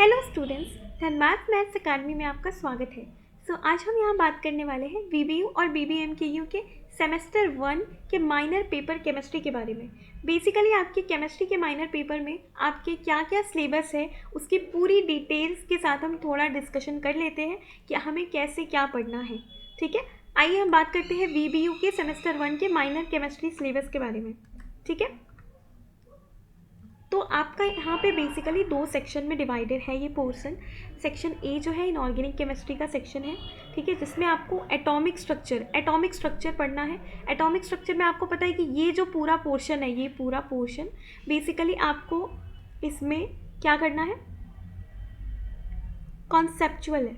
Hello students, Dhanbad maths अकादमी में आपका स्वागत है। आज हम यहाँ बात करने वाले हैं वीबीयू और बीबीएमकेयू के सेमेस्टर 1 के माइनर पेपर केमिस्ट्री के बारे में। बेसिकली आपके केमिस्ट्री के माइनर पेपर में आपके क्या क्या सिलेबस है उसकी पूरी डिटेल्स के साथ हम थोड़ा डिस्कशन कर लेते हैं कि हमें कैसे क्या पढ़ना है। ठीक है, आइए हम बात करते हैं वीबीयू के सेमेस्टर 1 के माइनर केमिस्ट्री सिलेबस के बारे में। ठीक है, तो आपका यहाँ पे बेसिकली दो सेक्शन में डिवाइडेड है ये पोर्शन। सेक्शन ए जो है इनऑर्गेनिक केमिस्ट्री का सेक्शन है, ठीक है, जिसमें आपको एटॉमिक स्ट्रक्चर पढ़ना है। एटॉमिक स्ट्रक्चर में आपको पता है कि ये जो पूरा पोर्शन है, ये पूरा पोर्शन बेसिकली आपको इसमें क्या करना है, कॉन्सेप्चुअल है।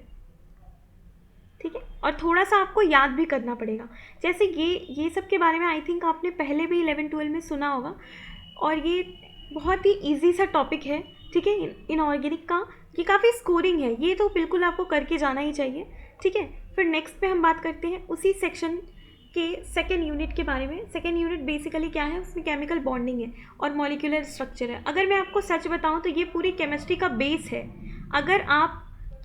ठीक है, और थोड़ा सा आपको याद भी करना पड़ेगा। जैसे ये सब के बारे में आई थिंक आपने पहले भी 11-12 में सुना होगा, और ये बहुत ही इजी सा टॉपिक है। ठीक है, इनऑर्गेनिक का ये काफ़ी स्कोरिंग है, ये तो बिल्कुल आपको करके जाना ही चाहिए। ठीक है, फिर नेक्स्ट पे हम बात करते हैं उसी सेक्शन के सेकेंड यूनिट के बारे में। सेकेंड यूनिट बेसिकली क्या है, उसमें केमिकल बॉन्डिंग है और मॉलिक्यूलर स्ट्रक्चर है। अगर मैं आपको सच बताऊं तो ये पूरी केमिस्ट्री का बेस है। अगर आप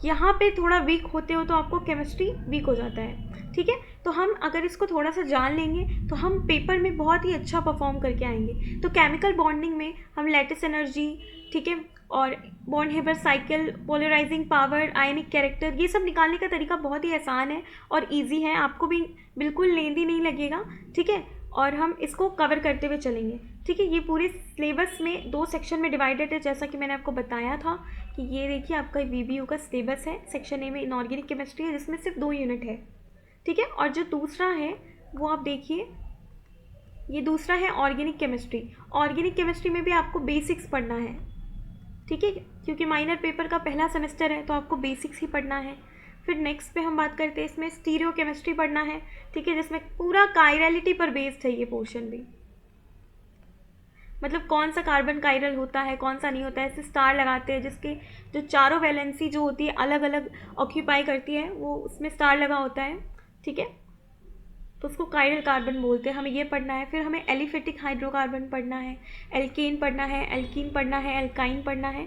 यहाँ पे थोड़ा वीक होते हो तो आपको केमिस्ट्री वीक हो जाता है। ठीक है, तो हम अगर इसको थोड़ा सा जान लेंगे तो हम पेपर में बहुत ही अच्छा परफॉर्म करके आएंगे। तो केमिकल बॉन्डिंग में हम लैटिस एनर्जी, ठीक है, और बॉन्ड Haber cycle, polarising power, ionic character, ये सब निकालने का तरीका बहुत ही आसान है और इजी है, आपको भी बिल्कुल लेंदी नहीं लगेगा। ठीक है, और हम इसको कवर करते हुए चलेंगे। ठीक है, ये पूरे सिलेबस में दो सेक्शन में डिवाइडेड है, जैसा कि मैंने आपको बताया था कि ये देखिए आपका वीबीयू का सिलेबस है। सेक्शन ए में इनऑर्गेनिक केमिस्ट्री है जिसमें सिर्फ 2 यूनिट है। ठीक है, और जो दूसरा है वो आप देखिए, ये दूसरा है ऑर्गेनिक केमिस्ट्री। ऑर्गेनिक केमिस्ट्री में भी आपको बेसिक्स पढ़ना है। ठीक है, क्योंकि माइनर पेपर का पहला सेमेस्टर है तो आपको बेसिक्स ही पढ़ना है। फिर नेक्स्ट पे हम बात करते हैं, इसमें स्टीरियो केमिस्ट्री पढ़ना है। ठीक है, जिसमें पूरा कायरलिटी पर बेस्ड है ये पोर्शन भी, मतलब कौन सा कार्बन कायरल होता है, कौन सा नहीं होता है। ऐसे स्टार लगाते हैं जिसके जो चारों वैलेंसी जो होती है अलग अलग ऑक्यूपाई करती है, वो उसमें स्टार लगा होता है। ठीक है, तो उसको कायरल कार्बन बोलते हैं, हमें ये पढ़ना है। फिर हमें एलिफेटिक हाइड्रोकार्बन पढ़ना है, एल्केन पढ़ना है, एल्कीन पढ़ना है, एल्काइन पढ़ना है,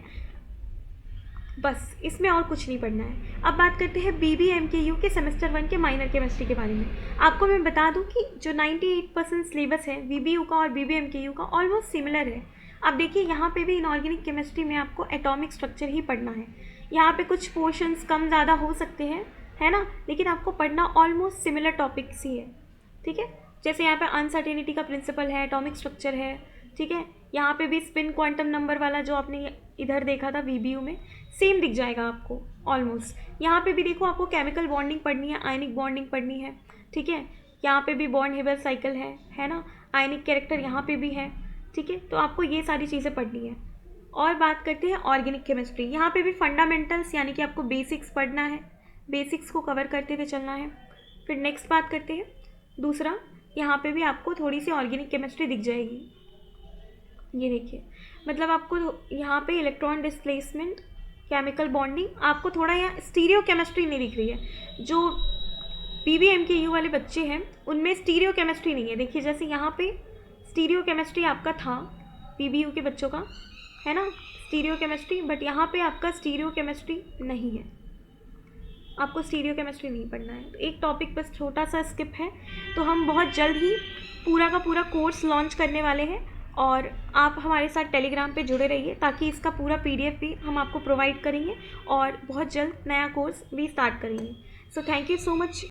बस इसमें और कुछ नहीं पढ़ना है। अब बात करते हैं बीबीएमकेयू के सेमेस्टर 1 के माइनर केमिस्ट्री के बारे में। आपको मैं बता दूं कि जो 98% सिलेबस है वीबीयू का और बीबीएमकेयू का ऑलमोस्ट सिमिलर है। अब देखिए यहाँ पे भी इनऑर्गेनिक केमिस्ट्री में आपको एटॉमिक स्ट्रक्चर ही पढ़ना है। यहाँ पे कुछ पोर्शंस कम ज़्यादा हो सकते हैं, है ना, लेकिन आपको पढ़ना ऑलमोस्ट सिमिलर टॉपिक्स ही है। ठीक है, जैसे यहाँ पे अनसर्टेनिटी का प्रिंसिपल है, एटॉमिक स्ट्रक्चर है। ठीक है, यहाँ पे भी स्पिन क्वांटम नंबर वाला जो आपने इधर देखा था वीबीयू में, सेम दिख जाएगा आपको ऑलमोस्ट। यहाँ पे भी देखो आपको केमिकल बॉन्डिंग पढ़नी है, आयनिक बॉन्डिंग पढ़नी है। ठीक है, यहाँ पे भी बॉन्ड हेबर साइकिल है ना, आयनिक कैरेक्टर यहाँ पे भी है। ठीक है, तो आपको ये सारी चीज़ें पढ़नी है। और बात करते हैं ऑर्गेनिक केमिस्ट्री। यहाँ पे भी फंडामेंटल्स यानी कि आपको बेसिक्स पढ़ना है, बेसिक्स को कवर करते हुए चलना है। फिर नेक्स्ट बात करते हैं दूसरा, यहाँ पे भी आपको थोड़ी सी ऑर्गेनिक केमिस्ट्री दिख जाएगी। ये देखिए, मतलब आपको यहाँ पे इलेक्ट्रॉन डिस्प्लेसमेंट, केमिकल बॉन्डिंग, आपको थोड़ा यहाँ स्टीरियो केमिस्ट्री नहीं दिख रही है। जो बीबीएमकेयू वाले बच्चे हैं उनमें स्टीरियो केमिस्ट्री नहीं है। देखिए जैसे यहाँ पे स्टीरियो केमिस्ट्री आपका था बीबीयू के बच्चों का, है ना, स्टीरियो केमिस्ट्री, बट यहाँ पे आपका स्टीरियो केमिस्ट्री नहीं है, आपको स्टीरियो केमिस्ट्री नहीं पढ़ना है। तो एक टॉपिक बस छोटा सा स्किप है। तो हम बहुत जल्द ही पूरा का पूरा कोर्स लॉन्च करने वाले हैं और आप हमारे साथ टेलीग्राम पे जुड़े रहिए ताकि इसका पूरा पीडीएफ भी हम आपको प्रोवाइड करेंगे और बहुत जल्द नया कोर्स भी स्टार्ट करेंगे। So thank you so much.